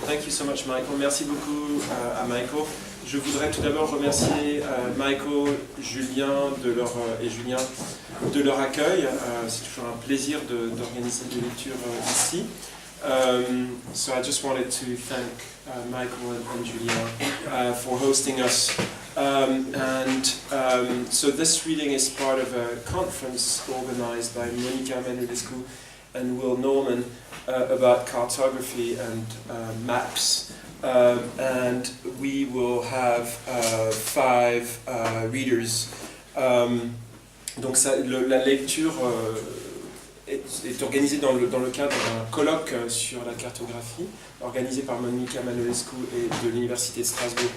Thank you so much, Michael. Merci beaucoup à Michael. Je voudrais tout d'abord remercier Michael, Julien et Julien de leur accueil. C'est toujours un plaisir d'organiser des lectures ici. So I just wanted to thank Michael and Julien for hosting us. So this reading is part of a conference organized by Monica Manuelescu and Will Norman about cartography and maps. And we will have 5 readers. Donc la lecture est organisée dans le cadre d'un colloque sur la cartographie, organisé par Monica Manuelescu de l'Université de Strasbourg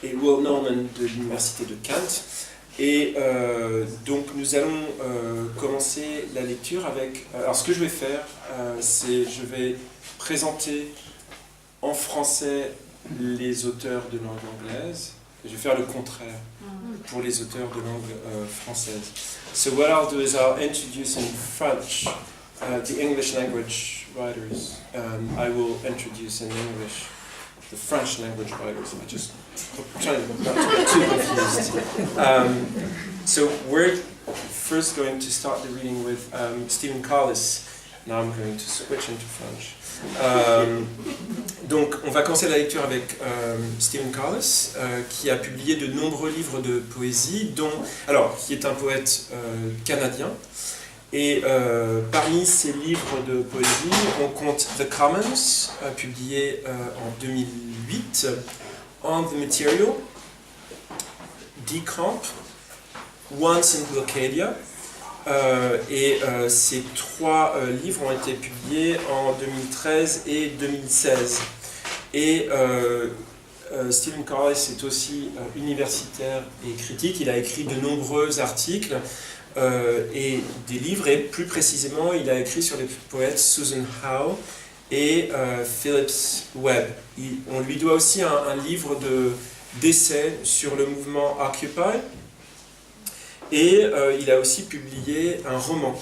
et Will Norman de l'Université de Kent. Et donc nous allons commencer la lecture avec... alors ce que je vais faire, c'est je vais présenter en français les auteurs de langue anglaise. Je vais faire le contraire pour les auteurs de langue française. So what I'll do is I'll introduce in French the English language writers. I will introduce in English the French language writers. I just trying not to get too confused. So we're first going to start the reading with Stephen Collis. Now I'm going to switch into French. Donc on va commencer la lecture avec Stephen Collis, qui a publié de nombreux livres de poésie, qui est un poète canadien. Et parmi ses livres de poésie, on compte The Commons, publié en 2008, On the Material, Decamp, Once in Blocadia. Et ces 3 livres ont été publiés en 2013 et 2016. Et Stephen Collis est aussi universitaire et critique. Il a écrit de nombreux articles et des livres, et plus précisément, il a écrit sur les poètes Susan Howe et Phillips Webb. On lui doit aussi un livre d'essais sur le mouvement Occupy. Et il a aussi publié un roman.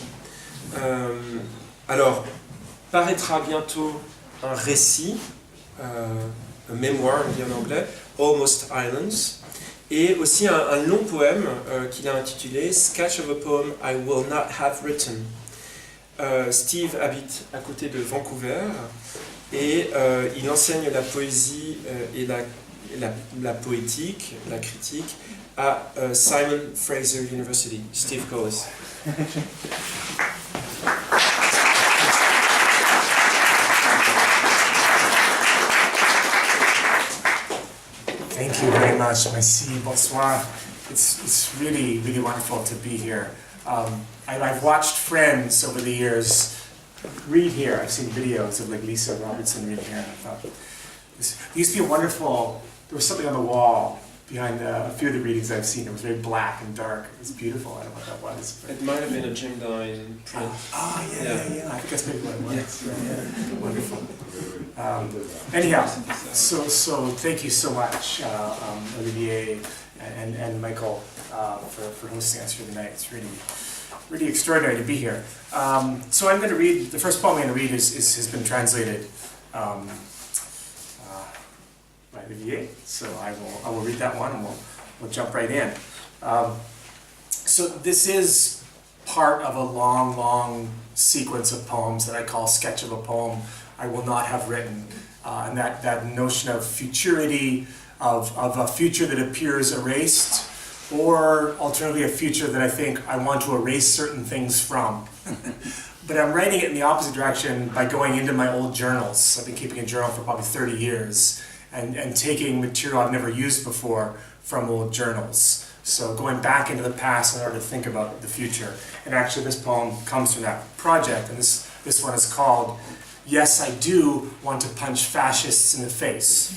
Alors, paraîtra bientôt un récit, un memoir, on dit en anglais, Almost Islands, et aussi un long poème qu'il a intitulé Sketch of a Poem I Will Not Have Written. Steve habite à côté de Vancouver et il enseigne la poésie et la poétique, la critique, à Simon Fraser University. Steve Collis. Thank you very much, merci, bonsoir. It's really, really wonderful to be here. I've watched friends over the years read here. I've seen videos of like Lisa Robertson reading here. And I thought, this used to be wonderful. There was something on the wall behind a few of the readings I've seen. It was very black and dark. It was beautiful. I don't know what that was. It might have been a Jim Dine print. Yeah. I think that's maybe what it was. Yeah. Wonderful. Anyhow, so thank you so much, Olivier and Michael, for hosting us here tonight. It's really extraordinary to be here. So I'm going to read, the first poem I'm going to read has been translated by Olivier, so I will read that one and we'll jump right in. So this is part of a long sequence of poems that I call Sketch of a Poem I Will Not Have Written, and that notion of futurity, of a future that appears erased, or alternatively a future that I think I want to erase certain things from. But I'm writing it in the opposite direction by going into my old journals. I've been keeping a journal for probably 30 years, and taking material I've never used before from old journals. So going back into the past in order to think about the future. And actually this poem comes from that project, and this one is called Yes, I Do Want to Punch Fascists in the Face.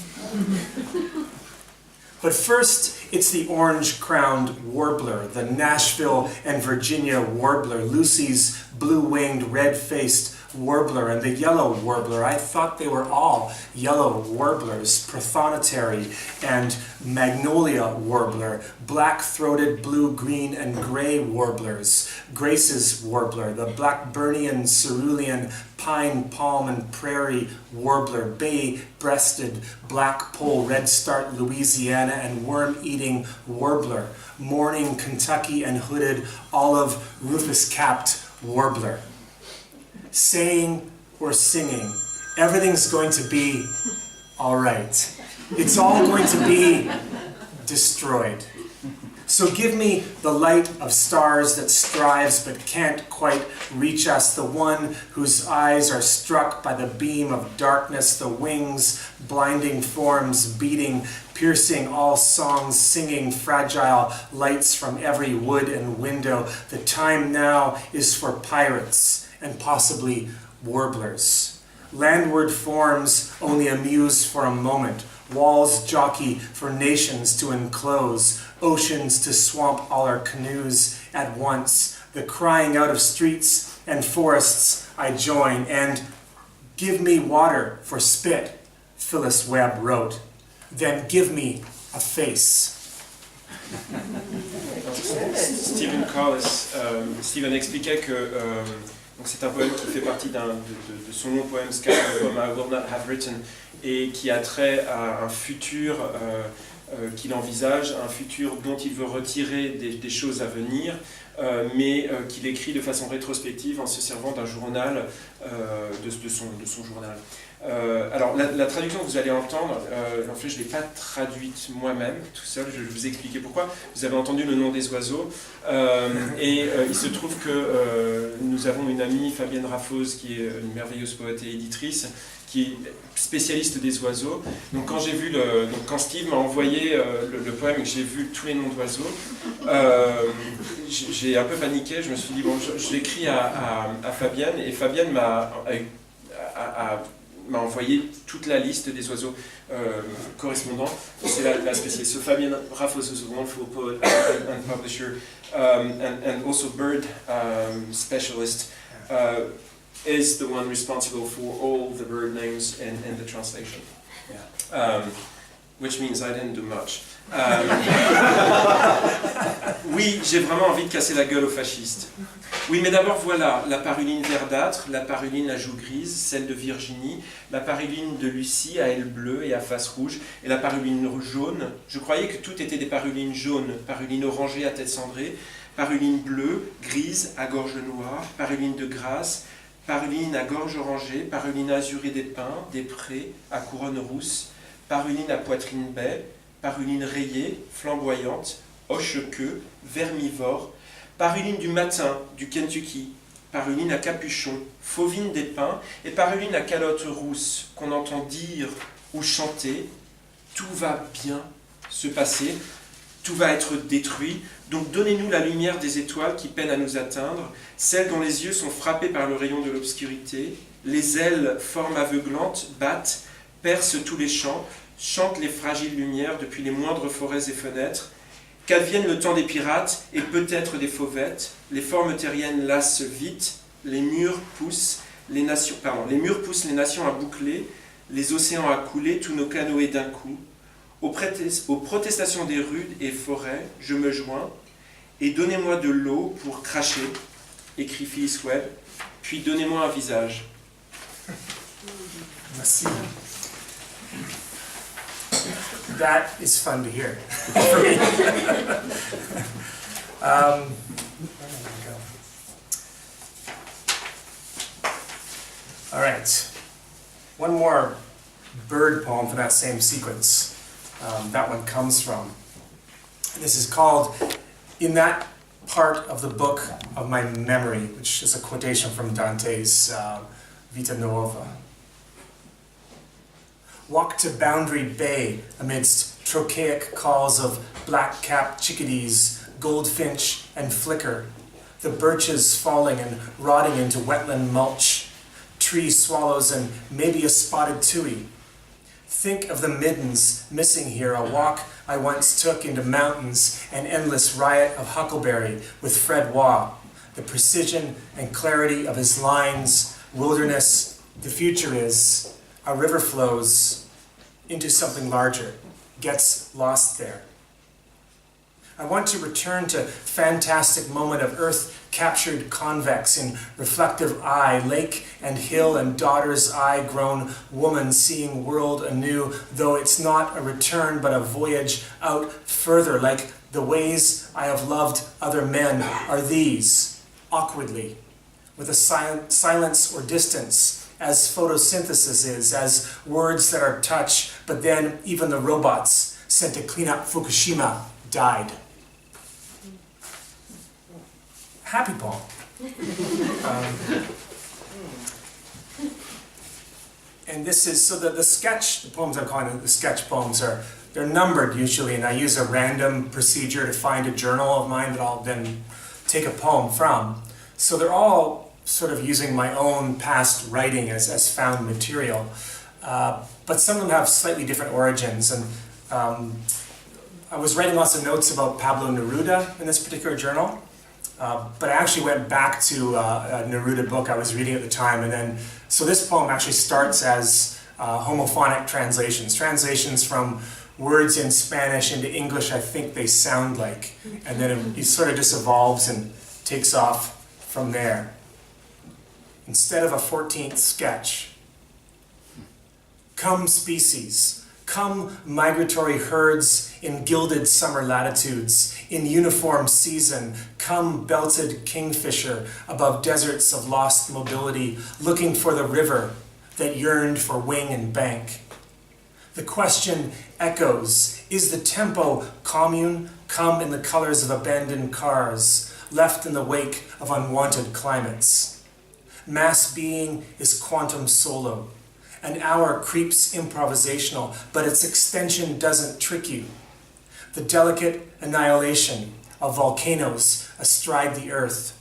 But first, it's the orange-crowned warbler, the Nashville and Virginia warbler, Lucy's blue-winged, red-faced warbler and the yellow warbler. I thought they were all yellow warblers, prothonotary and magnolia warbler, black-throated, blue, green, and gray warblers, Grace's warbler, the Blackburnian, cerulean, pine, palm, and prairie warbler, bay-breasted, black pole, redstart, Louisiana, and worm-eating warbler, morning, Kentucky, and hooded, olive, rufous-capped warbler. Saying or singing, everything's going to be all right. It's all going to be destroyed. So give me the light of stars that strives but can't quite reach us, the one whose eyes are struck by the beam of darkness, the wings, blinding forms beating, piercing all songs, singing fragile lights from every wood and window. The time now is for pirates and possibly warblers. Landward forms only amuse for a moment. Walls jockey for nations to enclose, oceans to swamp all our canoes at once. The crying out of streets and forests I join, and give me water for spit, Phyllis Webb wrote. Then give me a face. Stephen Collis, Stephen expliquait que donc c'est un poème qui fait partie de son long poème Sky, un poème I Will Not Have Written, et qui a trait à un futur qu'il envisage, un futur dont il veut retirer des choses à venir, mais qu'il écrit de façon rétrospective en se servant d'un journal, de son journal. Alors la traduction que vous allez entendre, en fait je ne l'ai pas traduite moi-même tout seul, je vais vous expliquer pourquoi. Vous avez entendu le nom des oiseaux, et il se trouve que nous avons une amie, Fabienne Raffose, qui est une merveilleuse poète et éditrice, qui est spécialiste des oiseaux. Donc quand Steve m'a envoyé le poème et que j'ai vu tous les noms d'oiseaux, j'ai un peu paniqué, je me suis dit bon, je l'écris à Fabienne, et Fabienne m'a envoyé toute la liste des oiseaux correspondants. C'est la spécialiste. So Fabienne Raffos is a wonderful poet and publisher, and also bird specialist, is the one responsible for all the bird names in the translation. Yeah. Which means I didn't do much. Oui, j'ai vraiment envie de casser la gueule aux fascistes. Oui, mais d'abord voilà, la paruline verdâtre, la paruline à joues grises, celle de Virginie, la paruline de Lucie à ailes bleues et à face rouge, et la paruline jaune. Je croyais que tout était des parulines jaunes, paruline orangée à tête cendrée, paruline bleue, grise à gorge noire, paruline de grâce, paruline à gorge orangée, paruline azurée des pins, des prés, à couronne rousse, paruline à poitrine baie, paruline rayée, flamboyante, hoche-queue, vermivore, paruline du matin, du Kentucky, paruline à capuchon, fauvine des pins, et paruline à calotte rousse, qu'on entend dire ou chanter, tout va bien se passer, tout va être détruit, donc donnez-nous la lumière des étoiles qui peinent à nous atteindre, celles dont les yeux sont frappés par le rayon de l'obscurité, les ailes, formes aveuglantes, battent, percent tous les champs, chantent les fragiles lumières depuis les moindres forêts et fenêtres, qu'advienne le temps des pirates et peut-être des fauvettes, les formes terriennes lassent vite, les murs poussent les nations à boucler, les océans à couler, tous nos canoës d'un coup. Aux protestations des rudes et forêts, je me joins, et donnez-moi de l'eau pour cracher, écrit Phyllis Webb, puis donnez-moi un visage. Merci. That is fun to hear for me. There we go. All right, one more bird poem for that same sequence. That one comes from. This is called In That Part of the Book of My Memory, which is a quotation from Dante's Vita Nuova. Walk to Boundary Bay amidst trochaic calls of black-capped chickadees, goldfinch and flicker, the birches falling and rotting into wetland mulch, tree swallows and maybe a spotted tui. Think of the middens missing here, a walk I once took into mountains, an endless riot of huckleberry with Fred Waugh, the precision and clarity of his lines, wilderness, the future is, a river flows into something larger, gets lost there. I want to return to fantastic moment of earth captured convex in reflective eye, lake and hill and daughter's eye grown woman seeing world anew, though it's not a return but a voyage out further, like the ways I have loved other men are these, awkwardly, with a silence or distance, as photosynthesis is, as words that are touch, but then even the robots sent to clean up Fukushima died. Happy poem. And this is, so the sketch, the poems I'm calling the sketch poems they're numbered usually, and I use a random procedure to find a journal of mine that I'll then take a poem from. So they're all sort of using my own past writing as found material. But some of them have slightly different origins. And I was writing lots of notes about Pablo Neruda in this particular journal. But I actually went back to a Neruda book I was reading at the time, and then, so this poem actually starts as homophonic translations from words in Spanish into English I think they sound like, and then it sort of just evolves and takes off from there. Instead of a 14th sketch, come species, come migratory herds in gilded summer latitudes, in uniform season, come belted kingfisher above deserts of lost mobility, looking for the river that yearned for wing and bank. The question echoes, is the tempo commune, come in the colors of abandoned cars, left in the wake of unwanted climates? Mass being is quantum solo. An hour creeps improvisational, but its extension doesn't trick you. The delicate annihilation of volcanoes astride the earth.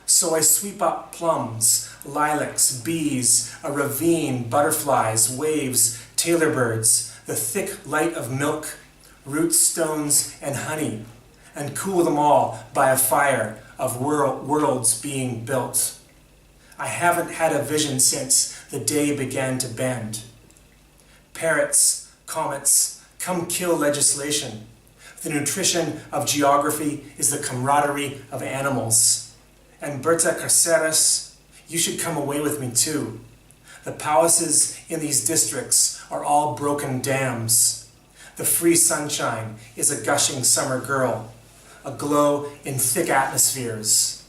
So I sweep up plums, lilacs, bees, a ravine, butterflies, waves, tailor birds, the thick light of milk, root stones, and honey, and cool them all by a fire of worlds being built. I haven't had a vision since the day began to bend. Parrots, comets, come kill legislation. The nutrition of geography is the camaraderie of animals. And Berta Carceres, you should come away with me too. The palaces in these districts are all broken dams. The free sunshine is a gushing summer girl, aglow in thick atmospheres.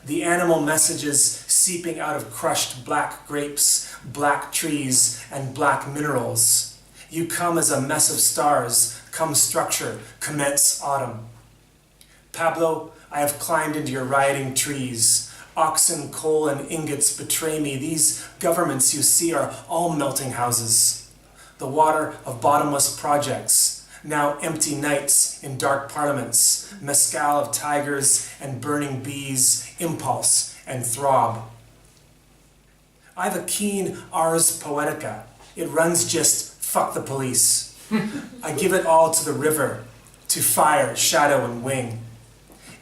The animal messages seeping out of crushed black grapes, black trees, and black minerals. You come as a mess of stars, come structure, commence autumn. Pablo, I have climbed into your rioting trees. Oxen, coal, and ingots betray me. These governments you see are all melting houses. The water of bottomless projects, now empty nights in dark parliaments, mescal of tigers and burning bees, impulse and throb. I have a keen ars poetica. It runs just fuck the police. I give it all to the river, to fire, shadow, and wing.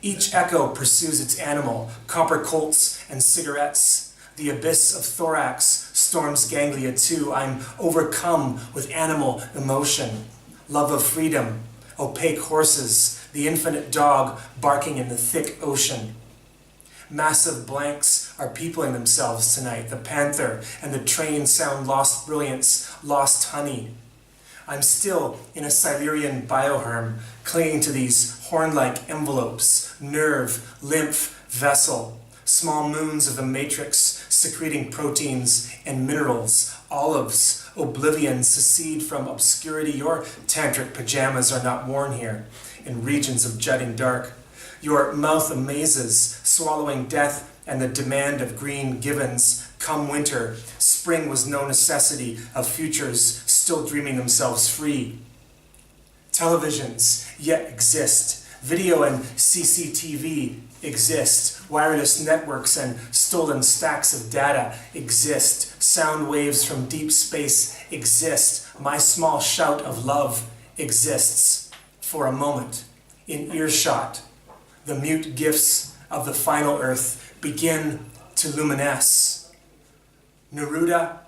Each echo pursues its animal, copper colts and cigarettes. The abyss of thorax storms ganglia too. I'm overcome with animal emotion, love of freedom, opaque horses, the infinite dog barking in the thick ocean. Massive blanks are peopling themselves tonight. The panther and the train sound lost brilliance, lost honey. I'm still in a Silurian bioherm, clinging to these horn-like envelopes, nerve, lymph, vessel, small moons of the matrix secreting proteins and minerals, olives, oblivion secede from obscurity. Your tantric pajamas are not worn here, in regions of jutting dark. Your mouth amazes, swallowing death and the demand of green givens. Come winter, spring was no necessity of futures still dreaming themselves free. Televisions yet exist. Video and CCTV exist. Wireless networks and stolen stacks of data exist. Sound waves from deep space exist. My small shout of love exists. For a moment, in earshot, the mute gifts of the final earth begin to luminesce. Neruda,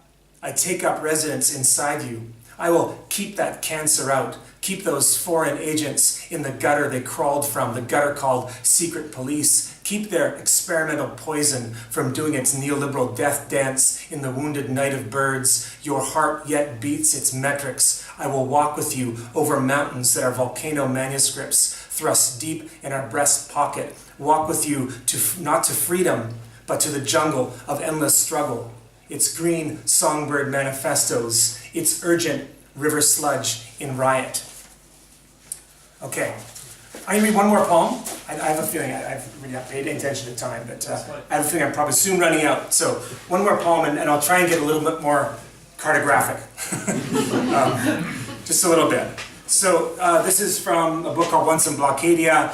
I take up residence inside you. I will keep that cancer out, keep those foreign agents in the gutter they crawled from, the gutter called secret police, keep their experimental poison from doing its neoliberal death dance in the wounded night of birds. Your heart yet beats its metrics. I will walk with you over mountains that are volcano manuscripts thrust deep in our breast pocket. Walk with you not to freedom, but to the jungle of endless struggle. Its green songbird manifestos, its urgent river sludge in riot. Okay, I'm going to read one more poem. I have a feeling, I've really not paid any attention to time, but I have a feeling I'm probably soon running out. So one more poem, and I'll try and get a little bit more cartographic. Just a little bit. So this is from a book called Once in Blockadia,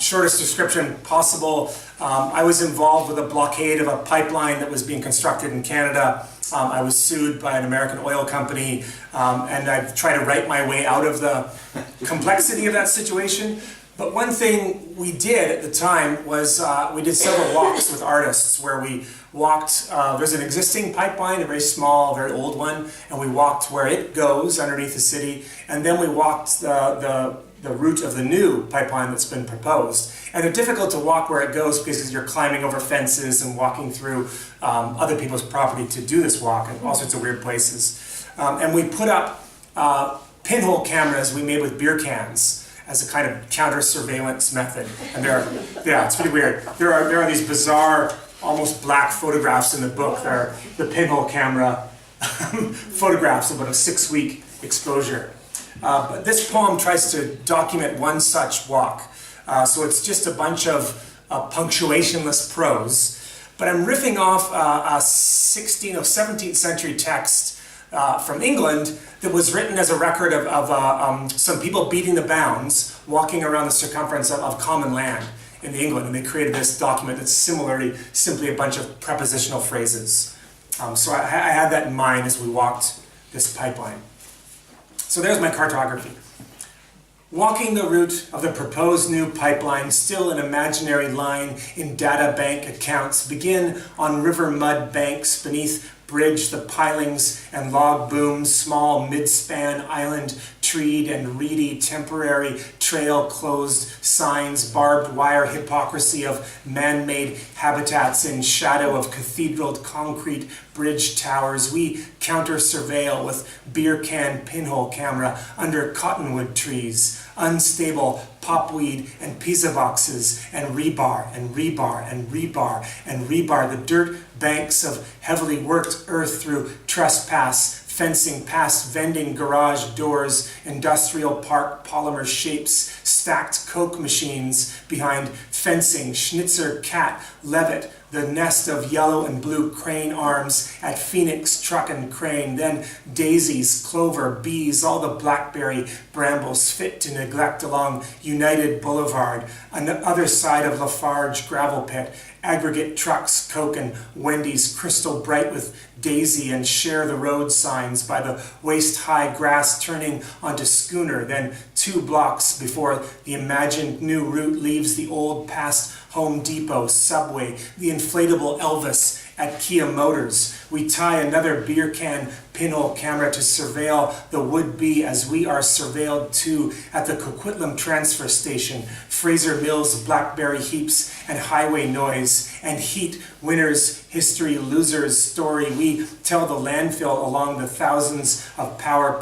shortest description possible. I was involved with a blockade of a pipeline that was being constructed in Canada. I was sued by an American oil company, and I've tried to write my way out of the complexity of that situation. But one thing we did at the time was we did several walks with artists where we walked, there's an existing pipeline, a very small, very old one, and we walked where it goes underneath the city, and then we walked the route of the new pipeline that's been proposed. And they're difficult to walk where it goes because you're climbing over fences and walking through other people's property to do this walk in all sorts of weird places. And we put up pinhole cameras we made with beer cans as a kind of counter-surveillance method. And yeah, it's pretty weird. There are these bizarre, almost black photographs in the book. They're the pinhole camera photographs of about a 6-week exposure. But this poem tries to document one such walk. So it's just a bunch of punctuationless prose. But I'm riffing off a 16th or 17th century text from England that was written as a record of some people beating the bounds, walking around the circumference of common land in England. And they created this document that's similarly simply a bunch of prepositional phrases. So I had that in mind as we walked this pipeline. So there's my cartography. Walking the route of the proposed new pipeline, still an imaginary line in data bank accounts, begin on river mud banks beneath bridge, the pilings and log booms, small mid-span island, treed and reedy, temporary trail closed, signs, barbed wire hypocrisy of man-made habitats in shadow of cathedraled concrete bridge towers. We counter-surveil with beer can pinhole camera under cottonwood trees, unstable popweed and pizza boxes, and rebar and rebar and rebar and rebar, the dirt banks of heavily worked earth through trespass, fencing past vending garage doors, industrial park polymer shapes, stacked Coke machines behind fencing, Schnitzer cat, Levitt, the nest of yellow and blue crane arms at Phoenix truck and crane, then daisies, clover, bees, all the blackberry brambles fit to neglect along United Boulevard, on the other side of Lafarge gravel pit, aggregate trucks, Coke and Wendy's, crystal bright with daisy and share the road signs by the waist-high grass turning onto Schooner, then 2 blocks before the imagined new route leaves the old past Home Depot, Subway, the inflatable Elvis at Kia Motors. We tie another beer can pinhole camera to surveil the would-be as we are surveilled too at the Coquitlam transfer station, Fraser Mills blackberry heaps and highway noise and heat, winners, history, losers, story. We tell the landfill along the thousands of power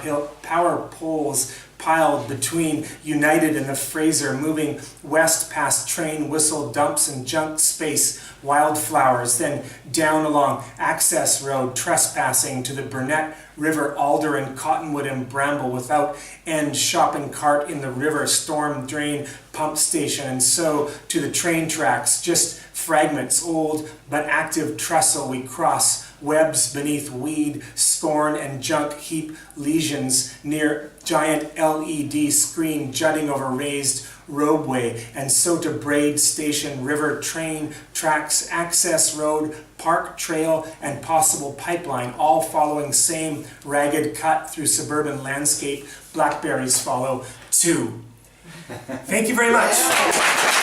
poles piled between United and the Fraser, moving west past train whistle dumps and junk space, wildflowers, then down along Access Road, trespassing to the Burnett River, alder and cottonwood and bramble, without end shopping cart in the river, storm drain pump station, and so to the train tracks, just fragments, old but active trestle we cross, webs beneath weed, scorn and junk heap lesions near giant LED screen jutting over raised roadway, and so to Braid Station, river, train tracks, access road, park trail, and possible pipeline, all following same ragged cut through suburban landscape. Blackberries follow too. Thank you very much.